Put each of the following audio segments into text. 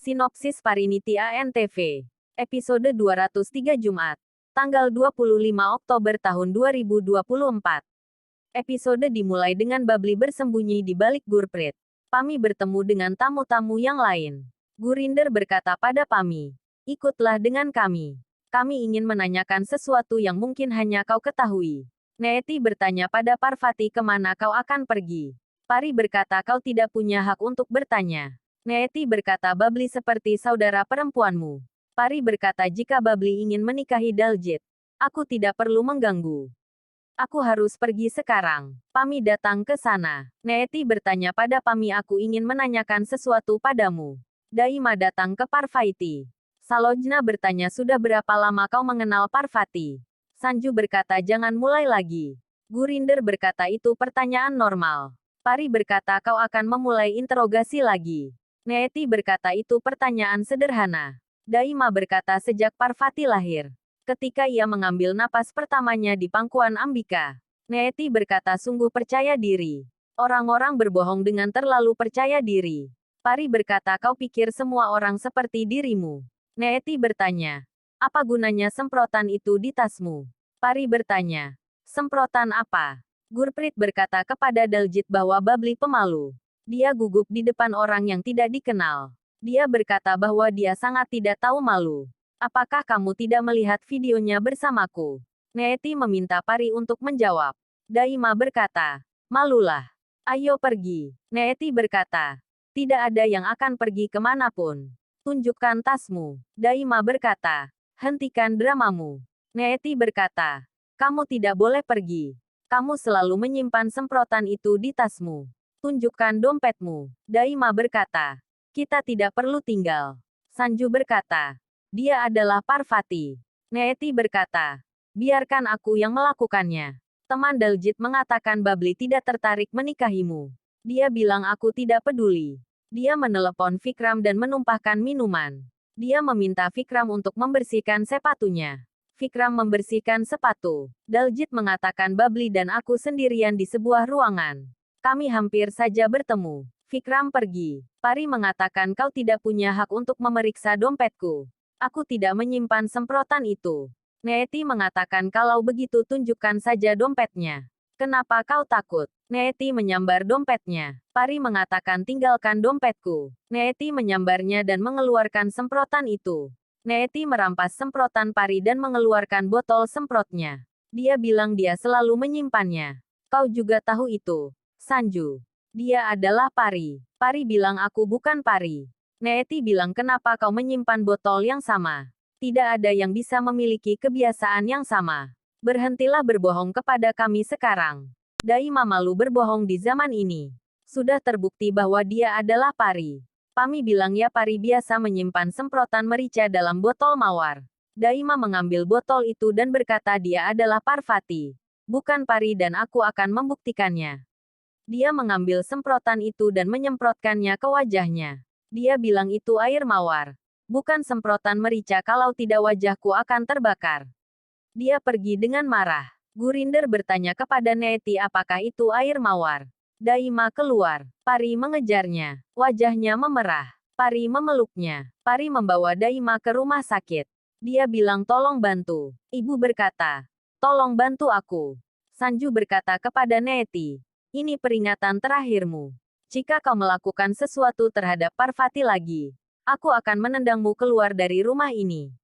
Sinopsis Pariniti ANTV. Episode 203 Jumat. Tanggal 25 Oktober tahun 2024. Episode dimulai dengan Babli bersembunyi di balik Gurprit. Pami bertemu dengan tamu-tamu yang lain. Gurinder berkata pada Pami, "Ikutlah dengan kami. Kami ingin menanyakan sesuatu yang mungkin hanya kau ketahui." Neeti bertanya pada Parvati kemana kau akan pergi. Pari berkata kau tidak punya hak untuk bertanya. Neeti berkata Babli seperti saudara perempuanmu. Pari berkata jika Babli ingin menikahi Daljit, aku tidak perlu mengganggu. Aku harus pergi sekarang. Pami datang ke sana. Neeti bertanya pada Pami aku ingin menanyakan sesuatu padamu. Daima datang ke Parvati. Salojna bertanya sudah berapa lama kau mengenal Parvati? Sanju berkata jangan mulai lagi. Gurinder berkata itu pertanyaan normal. Pari berkata kau akan memulai interogasi lagi. Neeti berkata itu pertanyaan sederhana. Daima berkata sejak Parvati lahir. Ketika ia mengambil napas pertamanya di pangkuan Ambika. Neeti berkata sungguh percaya diri. Orang-orang berbohong dengan terlalu percaya diri. Pari berkata kau pikir semua orang seperti dirimu. Neeti bertanya. Apa gunanya semprotan itu di tasmu? Pari bertanya. Semprotan apa? Gurprit berkata kepada Daljit bahwa Babli pemalu. Dia gugup di depan orang yang tidak dikenal. Dia berkata bahwa dia sangat tidak tahu malu. Apakah kamu tidak melihat videonya bersamaku? Neeti meminta Pari untuk menjawab. Daima berkata, malulah. Ayo pergi. Neeti berkata, tidak ada yang akan pergi kemanapun. Tunjukkan tasmu. Daima berkata, hentikan dramamu. Neeti berkata, kamu tidak boleh pergi. Kamu selalu menyimpan semprotan itu di tasmu. Tunjukkan dompetmu. Daima berkata, kita tidak perlu tinggal. Sanju berkata, dia adalah Parvati. Neeti berkata, biarkan aku yang melakukannya. Teman Daljit mengatakan Babli tidak tertarik menikahimu. Dia bilang aku tidak peduli. Dia menelepon Vikram dan menumpahkan minuman. Dia meminta Vikram untuk membersihkan sepatunya. Vikram membersihkan sepatu. Daljit mengatakan Babli dan aku sendirian di sebuah ruangan. Kami hampir saja bertemu. Vikram pergi. Pari mengatakan kau tidak punya hak untuk memeriksa dompetku. Aku tidak menyimpan semprotan itu. Neeti mengatakan kalau begitu tunjukkan saja dompetnya. Kenapa kau takut? Neeti menyambar dompetnya. Pari mengatakan tinggalkan dompetku. Neeti menyambarnya dan mengeluarkan semprotan itu. Neeti merampas semprotan Pari dan mengeluarkan botol semprotnya. Dia bilang dia selalu menyimpannya. Kau juga tahu itu, Sanju. Dia adalah Pari. Pari bilang aku bukan Pari. Neeti bilang kenapa kau menyimpan botol yang sama? Tidak ada yang bisa memiliki kebiasaan yang sama. Berhentilah berbohong kepada kami sekarang. Daima malu berbohong di zaman ini. Sudah terbukti bahwa dia adalah Pari. Pami bilang ya Pari biasa menyimpan semprotan merica dalam botol mawar. Daima mengambil botol itu dan berkata dia adalah Parvati. Bukan Pari dan aku akan membuktikannya. Dia mengambil semprotan itu dan menyemprotkannya ke wajahnya. Dia bilang itu air mawar. Bukan semprotan merica kalau tidak wajahku akan terbakar. Dia pergi dengan marah. Gurinder bertanya kepada Neeti apakah itu air mawar. Daima keluar. Pari mengejarnya. Wajahnya memerah. Pari memeluknya. Pari membawa Daima ke rumah sakit. Dia bilang tolong bantu. Ibu berkata, tolong bantu aku. Sanju berkata kepada Neeti, ini peringatan terakhirmu. Jika kau melakukan sesuatu terhadap Parvati lagi, aku akan menendangmu keluar dari rumah ini.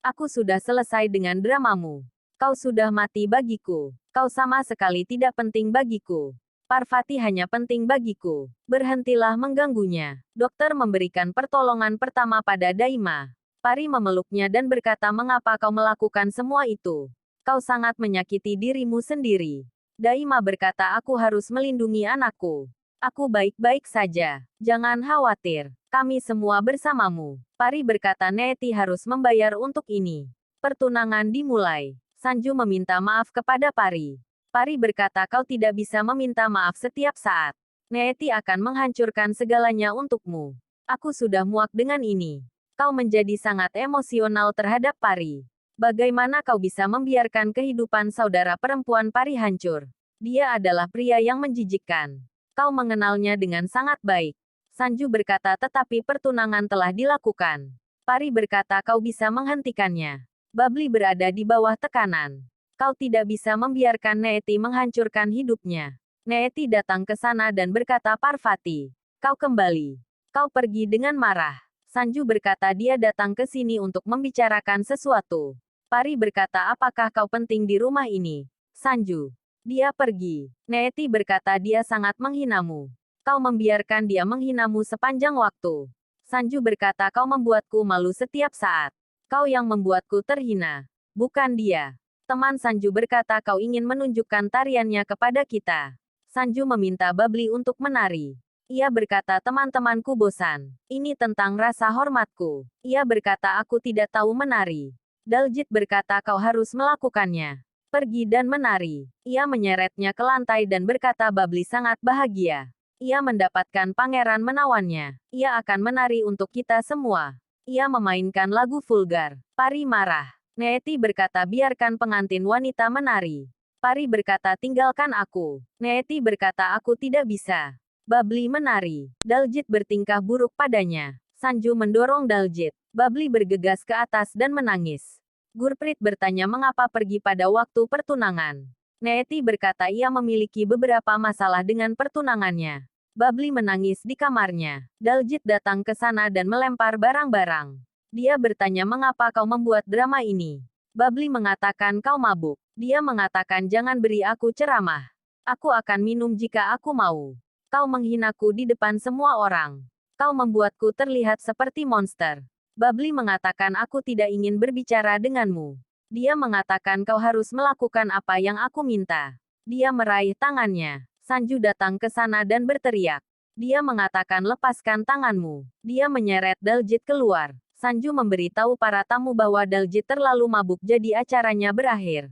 Aku sudah selesai dengan dramamu. Kau sudah mati bagiku. Kau sama sekali tidak penting bagiku. Parvati hanya penting bagiku. Berhentilah mengganggunya. Dokter memberikan pertolongan pertama pada Daima. Pari memeluknya dan berkata mengapa kau melakukan semua itu? Kau sangat menyakiti dirimu sendiri. Daima berkata aku harus melindungi anakku. Aku baik-baik saja. Jangan khawatir. Kami semua bersamamu. Pari berkata Neeti harus membayar untuk ini. Pertunangan dimulai. Sanju meminta maaf kepada Pari. Pari berkata kau tidak bisa meminta maaf setiap saat. Neeti akan menghancurkan segalanya untukmu. Aku sudah muak dengan ini. Kau menjadi sangat emosional terhadap Pari. Bagaimana kau bisa membiarkan kehidupan saudara perempuan Pari hancur? Dia adalah pria yang menjijikkan. Kau mengenalnya dengan sangat baik. Sanju berkata tetapi pertunangan telah dilakukan. Pari berkata kau bisa menghentikannya. Babli berada di bawah tekanan. Kau tidak bisa membiarkan Neeti menghancurkan hidupnya. Neeti datang ke sana dan berkata Parvati, kau kembali. Kau pergi dengan marah. Sanju berkata dia datang ke sini untuk membicarakan sesuatu. Pari berkata apakah kau penting di rumah ini? Sanju. Dia pergi. Neeti berkata dia sangat menghinamu. Kau membiarkan dia menghinamu sepanjang waktu. Sanju berkata kau membuatku malu setiap saat. Kau yang membuatku terhina. Bukan dia. Teman Sanju berkata kau ingin menunjukkan tariannya kepada kita. Sanju meminta Babli untuk menari. Ia berkata teman-temanku bosan. Ini tentang rasa hormatku. Ia berkata aku tidak tahu menari. Daljit berkata kau harus melakukannya. Pergi dan menari. Ia menyeretnya ke lantai dan berkata Babli sangat bahagia. Ia mendapatkan pangeran menawannya. Ia akan menari untuk kita semua. Ia memainkan lagu vulgar. Pari marah. Neeti berkata biarkan pengantin wanita menari. Pari berkata tinggalkan aku. Neeti berkata aku tidak bisa. Babli menari. Daljit bertingkah buruk padanya. Sanju mendorong Daljit. Babli bergegas ke atas dan menangis. Gurprit bertanya mengapa pergi pada waktu pertunangan. Neeti berkata ia memiliki beberapa masalah dengan pertunangannya. Babli menangis di kamarnya. Daljit datang ke sana dan melempar barang-barang. Dia bertanya mengapa kau membuat drama ini. Babli mengatakan kau mabuk. Dia mengatakan jangan beri aku ceramah. Aku akan minum jika aku mau. Kau menghinaku di depan semua orang. Kau membuatku terlihat seperti monster. Babli mengatakan aku tidak ingin berbicara denganmu. Dia mengatakan kau harus melakukan apa yang aku minta. Dia meraih tangannya. Sanju datang ke sana dan berteriak. Dia mengatakan lepaskan tanganmu. Dia menyeret Daljit keluar. Sanju memberitahu para tamu bahwa Daljit terlalu mabuk jadi acaranya berakhir.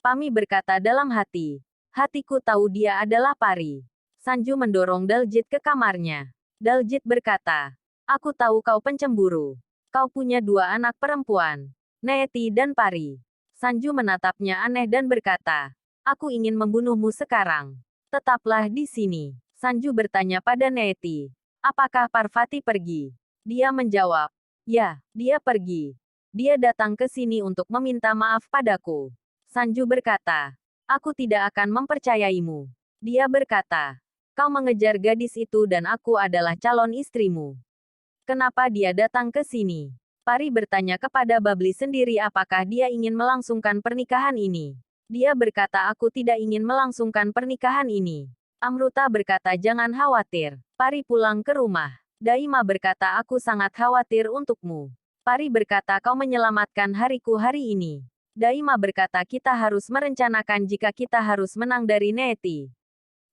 Pami berkata dalam hati. Hatiku tahu dia adalah Pari. Sanju mendorong Daljit ke kamarnya. Daljit berkata. Aku tahu kau pencemburu. Kau punya 2 anak perempuan. Neeti dan Pari. Sanju menatapnya aneh dan berkata, aku ingin membunuhmu sekarang. Tetaplah di sini. Sanju bertanya pada Neeti. Apakah Parvati pergi? Dia menjawab, ya, dia pergi. Dia datang ke sini untuk meminta maaf padaku. Sanju berkata, aku tidak akan mempercayaimu. Dia berkata, kau mengejar gadis itu dan aku adalah calon istrimu. Kenapa dia datang ke sini? Pari bertanya kepada Babli sendiri apakah dia ingin melangsungkan pernikahan ini. Dia berkata aku tidak ingin melangsungkan pernikahan ini. Amruta berkata jangan khawatir. Pari pulang ke rumah. Daima berkata aku sangat khawatir untukmu. Pari berkata kau menyelamatkan hariku hari ini. Daima berkata kita harus merencanakan jika kita harus menang dari Neeti.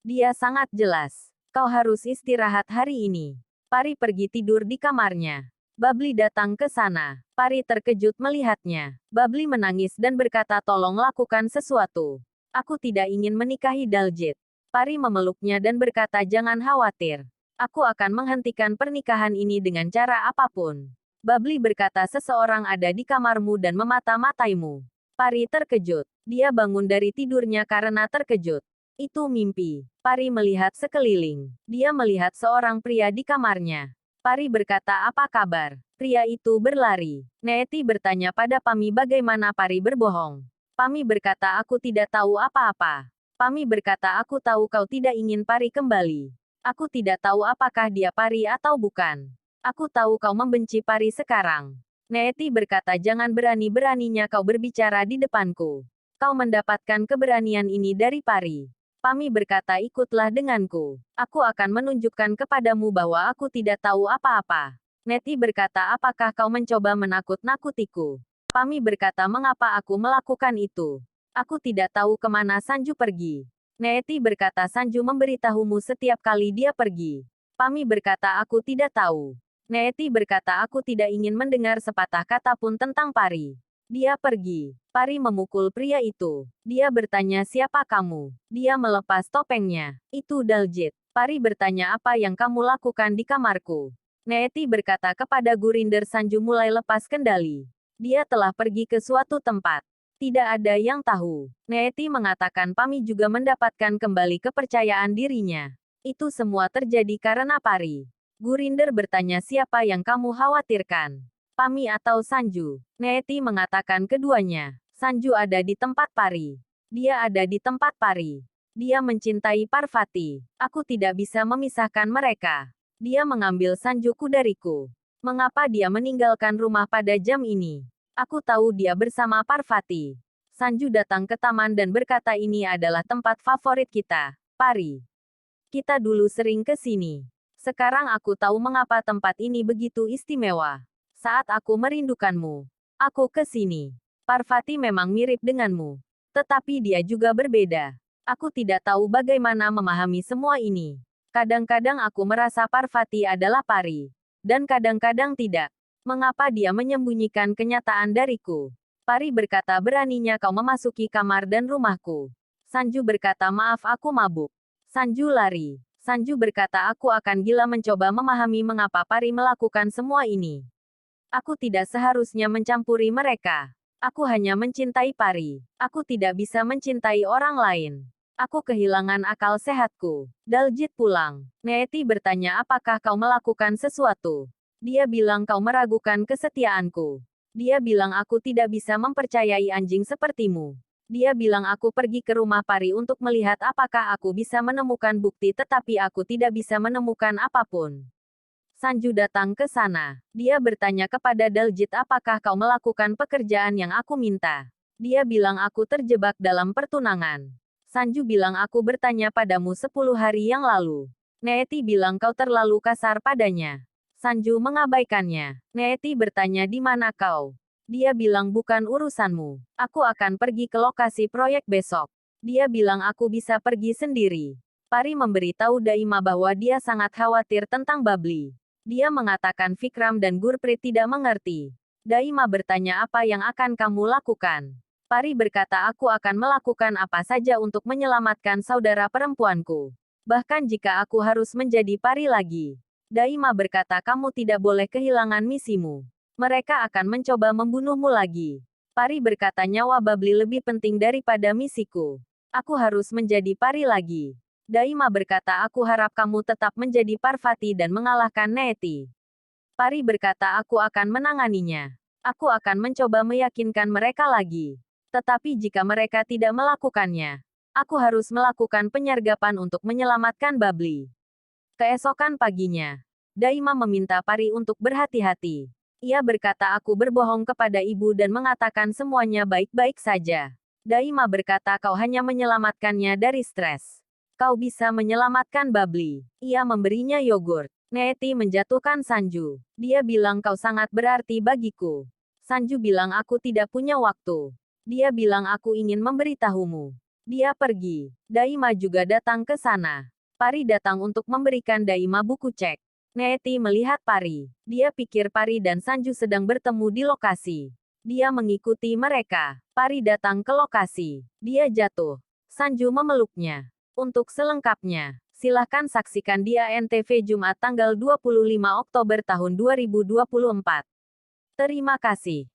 Dia sangat jelas. Kau harus istirahat hari ini. Pari pergi tidur di kamarnya. Babli datang ke sana. Pari terkejut melihatnya. Babli menangis dan berkata tolong lakukan sesuatu. Aku tidak ingin menikahi Daljit. Pari memeluknya dan berkata jangan khawatir. Aku akan menghentikan pernikahan ini dengan cara apapun. Babli berkata seseorang ada di kamarmu dan memata-mataimu. Pari terkejut. Dia bangun dari tidurnya karena terkejut. Itu mimpi. Pari melihat sekeliling. Dia melihat seorang pria di kamarnya. Pari berkata apa kabar? Pria itu berlari. Neeti bertanya pada Pami bagaimana Pari berbohong. Pami berkata aku tidak tahu apa-apa. Pami berkata aku tahu kau tidak ingin Pari kembali. Aku tidak tahu apakah dia Pari atau bukan. Aku tahu kau membenci Pari sekarang. Neeti berkata jangan berani-beraninya kau berbicara di depanku. Kau mendapatkan keberanian ini dari Pari. Pami berkata ikutlah denganku. Aku akan menunjukkan kepadamu bahwa aku tidak tahu apa-apa. Neeti berkata apakah kau mencoba menakut-nakutiku? Pami berkata mengapa aku melakukan itu? Aku tidak tahu kemana Sanju pergi. Neeti berkata Sanju memberitahumu setiap kali dia pergi. Pami berkata aku tidak tahu. Neeti berkata aku tidak ingin mendengar sepatah kata pun tentang Pari. Dia pergi. Pari memukul pria itu. Dia bertanya siapa kamu? Dia melepas topengnya. Itu Daljit. Pari bertanya apa yang kamu lakukan di kamarku? Neeti berkata kepada Gurinder Sanju mulai lepas kendali. Dia telah pergi ke suatu tempat. Tidak ada yang tahu. Neeti mengatakan Pami juga mendapatkan kembali kepercayaan dirinya. Itu semua terjadi karena Pari. Gurinder bertanya siapa yang kamu khawatirkan? Pami atau Sanju? Neeti mengatakan keduanya. Sanju ada di tempat Pari. Dia ada di tempat Pari. Dia mencintai Parvati. Aku tidak bisa memisahkan mereka. Dia mengambil Sanjuku dariku. Mengapa dia meninggalkan rumah pada jam ini? Aku tahu dia bersama Parvati. Sanju datang ke taman dan berkata ini adalah tempat favorit kita, Pari. Kita dulu sering ke sini. Sekarang aku tahu mengapa tempat ini begitu istimewa. Saat aku merindukanmu, aku ke sini. Parvati memang mirip denganmu. Tetapi dia juga berbeda. Aku tidak tahu bagaimana memahami semua ini. Kadang-kadang aku merasa Parvati adalah Pari. Dan kadang-kadang tidak. Mengapa dia menyembunyikan kenyataan dariku? Pari berkata beraninya kau memasuki kamar dan rumahku. Sanju berkata maaf aku mabuk. Sanju lari. Sanju berkata aku akan gila mencoba memahami mengapa Pari melakukan semua ini. Aku tidak seharusnya mencampuri mereka. Aku hanya mencintai Pari. Aku tidak bisa mencintai orang lain. Aku kehilangan akal sehatku. Daljit pulang. Neeti bertanya apakah kau melakukan sesuatu. Dia bilang kau meragukan kesetiaanku. Dia bilang aku tidak bisa mempercayai anjing sepertimu. Dia bilang aku pergi ke rumah Pari untuk melihat apakah aku bisa menemukan bukti tetapi aku tidak bisa menemukan apapun. Sanju datang ke sana. Dia bertanya kepada Daljit apakah kau melakukan pekerjaan yang aku minta. Dia bilang aku terjebak dalam pertunangan. Sanju bilang aku bertanya padamu 10 hari yang lalu. Neeti bilang kau terlalu kasar padanya. Sanju mengabaikannya. Neeti bertanya di mana kau. Dia bilang bukan urusanmu. Aku akan pergi ke lokasi proyek besok. Dia bilang aku bisa pergi sendiri. Pari memberitahu Daima bahwa dia sangat khawatir tentang Babli. Dia mengatakan Vikram dan Gurpreet tidak mengerti. Daima bertanya apa yang akan kamu lakukan. Pari berkata aku akan melakukan apa saja untuk menyelamatkan saudara perempuanku. Bahkan jika aku harus menjadi pari lagi. Daima berkata kamu tidak boleh kehilangan misimu. Mereka akan mencoba membunuhmu lagi. Pari berkata nyawa Babli lebih penting daripada misiku. Aku harus menjadi pari lagi. Daima berkata aku harap kamu tetap menjadi Parvati dan mengalahkan Neeti. Pari berkata aku akan menanganinya. Aku akan mencoba meyakinkan mereka lagi. Tetapi jika mereka tidak melakukannya, aku harus melakukan penyergapan untuk menyelamatkan Babli. Keesokan paginya, Daima meminta Pari untuk berhati-hati. Ia berkata aku berbohong kepada ibu dan mengatakan semuanya baik-baik saja. Daima berkata kau hanya menyelamatkannya dari stres. Kau bisa menyelamatkan Babli. Ia memberinya yogurt. Neeti menjatuhkan Sanju. Dia bilang kau sangat berarti bagiku. Sanju bilang aku tidak punya waktu. Dia bilang aku ingin memberitahumu. Dia pergi. Daima juga datang ke sana. Pari datang untuk memberikan Daima buku cek. Neeti melihat Pari. Dia pikir Pari dan Sanju sedang bertemu di lokasi. Dia mengikuti mereka. Pari datang ke lokasi. Dia jatuh. Sanju memeluknya. Untuk selengkapnya, silakan saksikan di ANTV Jumat tanggal 25 Oktober tahun 2024. Terima kasih.